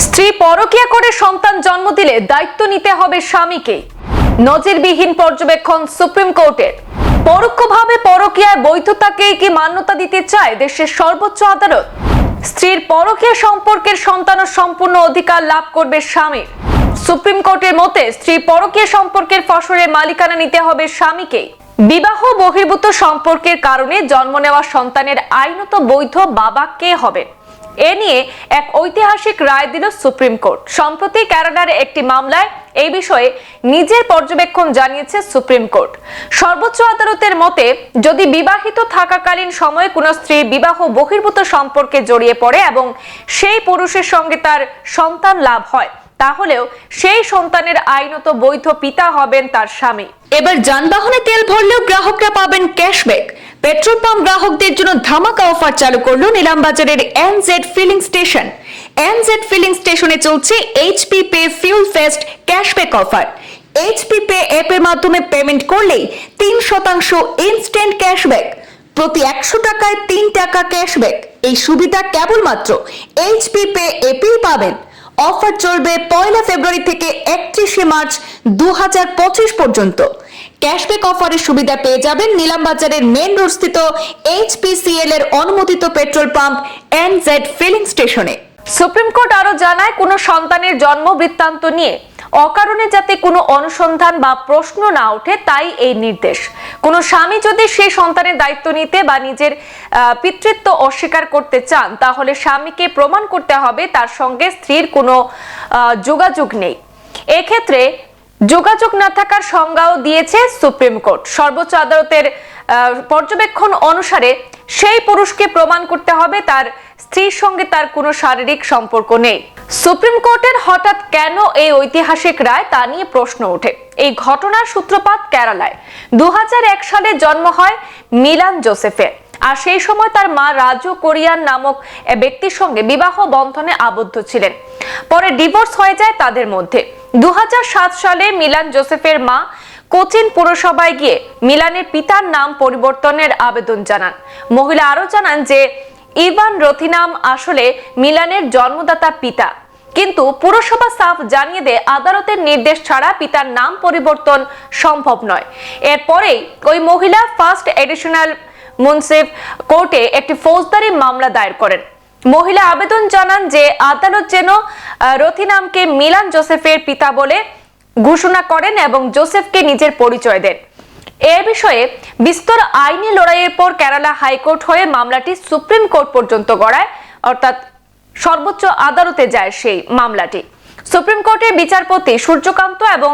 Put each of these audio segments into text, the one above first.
স্ত্রী পরকীয়া করে সন্তান জন্ম দিলে দায়িত্ব নিতে হবে স্বামীকে। নজিরবিহীন পর্যবেক্ষণ সুপ্রিম কোর্টের। পরোক্ষভাবে পরকীয়ায় বৈধতাকে কি মান্যতা দিতে চায় দেশের সর্বোচ্চ আদালত। স্ত্রীর পরকীয়া সম্পর্কের সন্তান সম্পূর্ণ অধিকার লাভ করবে স্বামীর। সুপ্রিম কোর্টের মতে স্ত্রী পরকীয়া সম্পর্কের ফসলের মালিকানা নিতে হবে স্বামীকে। বিবাহ বহির্ভূত সম্পর্কের কারণে জন্ম নেওয়া সন্তানের আইনত বৈধ বাবা কে হবে, এ নিয়ে এক ঐতিহাসিক রায় দিল সুপ্রিম কোর্ট। সম্প্রতি কানাডার একটি মামলায় এই বিষয়ে নিজের পর্যবেক্ষণ জানিয়েছে সুপ্রিম কোর্ট। সর্বোচ্চ আদালতের মতে, যদি বিবাহিত থাকাকালীন সময়ে কোনো স্ত্রী বিবাহ বহির্ভূত সম্পর্কে জড়িয়ে পড়ে এবং সেই পুরুষের সঙ্গে তার সন্তান লাভ হয়, তাহলেও সেই সন্তানের আইনত বৈধ পিতা হবেন তার স্বামী। এবার যানবাহনে তেল ভরলেও গ্রাহকরা পাবেন ক্যাশব্যাক। পেট্রোল পাম্প গ্রাহকদের জন্য ধামাকা অফার চালু করলো নিলামবাজারের NZ filling station. NZ filling স্টেশনে চলছে HP pay fuel fest cashback offer. HP pay অ্যাপের মাধ্যমে পেমেন্ট করলেই 3% ইনস্ট্যান্ট ক্যাশব্যাক। প্রতি 100 টাকায় 3 টাকা ক্যাশব্যাক। এই সুবিধা কেবলমাত্র এইচপি পে অ্যাপেই পাবেন। অফার চলবে 1 ফেব্রুয়ারি থেকে 31 মার্চ 2025 পর্যন্ত। ক্যাশব্যাক অফারের সুবিধা পেয়ে যাবেন নিলামবাজারের মেন রোড স্থিত এইচপিসিএল এর অনুমোদিত পেট্রোল পাম্প এনজেড ফিলিং স্টেশনে। সুপ্রিম কোর্ট আরো জানায়, কোনো সন্তানের জন্ম বৃত্তান্ত নিয়ে অকারণে যাতে কোনো অনুসন্ধান বা প্রশ্ন না ওঠে, তাই এই নির্দেশ। কোনো স্বামী যদি সেই সন্তানের দায়িত্ব নিতে বা নিজের পিতৃত্ব অস্বীকার করতে চান, তাহলে স্বামীকে প্রমাণ করতে হবে তার সঙ্গে স্ত্রীর কোনো যোগাযোগ নেই। এক্ষেত্রে যোগাযোগ না থাকার সংজ্ঞাও দিয়েছে সুপ্রিম কোর্ট। সর্বোচ্চ আদালতের পর্যবেক্ষণ অনুসারে সেই পুরুষকে প্রমাণ করতে হবে তার স্ত্রীর সঙ্গে তার কোনো শারীরিক সম্পর্ক নেই। সুপ্রিম কোর্টের হঠাৎ কেন এই ঐতিহাসিক রায়, তা নিয়ে প্রশ্ন ওঠে। এই ঘটনার সূত্রপাত কেরালায়। 2001 সালে জন্ম হয় মিলান জোসেফের। আর সেই সময় তার মা রাজু কোরিয়ান নামক ব্যক্তির সঙ্গে বিবাহ বন্ধনে আবদ্ধ ছিলেন। পরে ডিভোর্স হয়ে যায় তাদের মধ্যে। 2007 সালে মিলান জোসেফের মা কোচিন পুরসভায় গিয়ে মিলানের পিতার নাম পরিবর্তনের আবেদন জানান। মহিলা আরো জানান যে ইভান রথিনাম আসলে মিলানের জন্মদাতা পিতা, কিন্তু পুরসভা সাফ জানিয়ে দেয় আদালতের নির্দেশ ছাড়া পিতার নাম পরিবর্তন সম্ভব নয়। এরপরেই ওই মহিলা ফার্স্ট এডিশনাল মুন্সিফ কোর্টে একটি ফৌজদারি মামলা দায়ের করেন। মহিলা আবেদন জানান যে আদালত যেন রথিনামকে মিলান জোসেফের পিতা বলে ঘোষণা করেন এবং জোসেফকে নিজের পরিচয় দেন। এ বিষয়ে বিস্তর আইনি লড়াইয়ের পর কেরালা হাইকোর্ট হয়ে মামলাটি সুপ্রিম কোর্ট পর্যন্ত গড়ায়, অর্থাৎ সর্বোচ্চ আদালতে যায় সেই মামলাটি। সুপ্রিম কোর্টের বিচারপতি সূর্যকান্ত এবং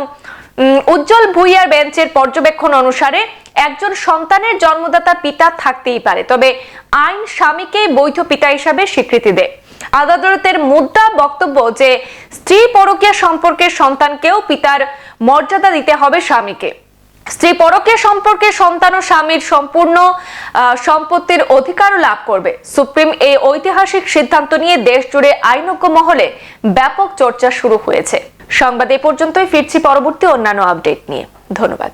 উজ্জ্বল ভুইয়ার বেঞ্চের পর্যবেক্ষণ অনুসারে একজন সন্তানের জন্মদাতা পিতা থাকতেই পারে, তবে আইন স্বামীকেই বৈধ পিতা হিসাবে স্বীকৃতি দেয়। আদালতের মুদ্রা বক্তব্য যে স্ত্রী পরকীয়া সম্পর্কের সন্তানকেও পিতার মর্যাদা দিতে হবে স্বামীকে। স্ত্রী পরকীয়া সম্পর্কে সন্তান ও স্বামীর সম্পূর্ণ সম্পত্তির অধিকারও লাভ করবে। সুপ্রিম এই ঐতিহাসিক সিদ্ধান্ত নিয়ে দেশ জুড়ে আইনজ্ঞ মহলে ব্যাপক চর্চা শুরু হয়েছে। সংবাদ এ পর্যন্তই, ফিরছি পরবর্তী অন্যান্য আপডেট নিয়ে। ধন্যবাদ।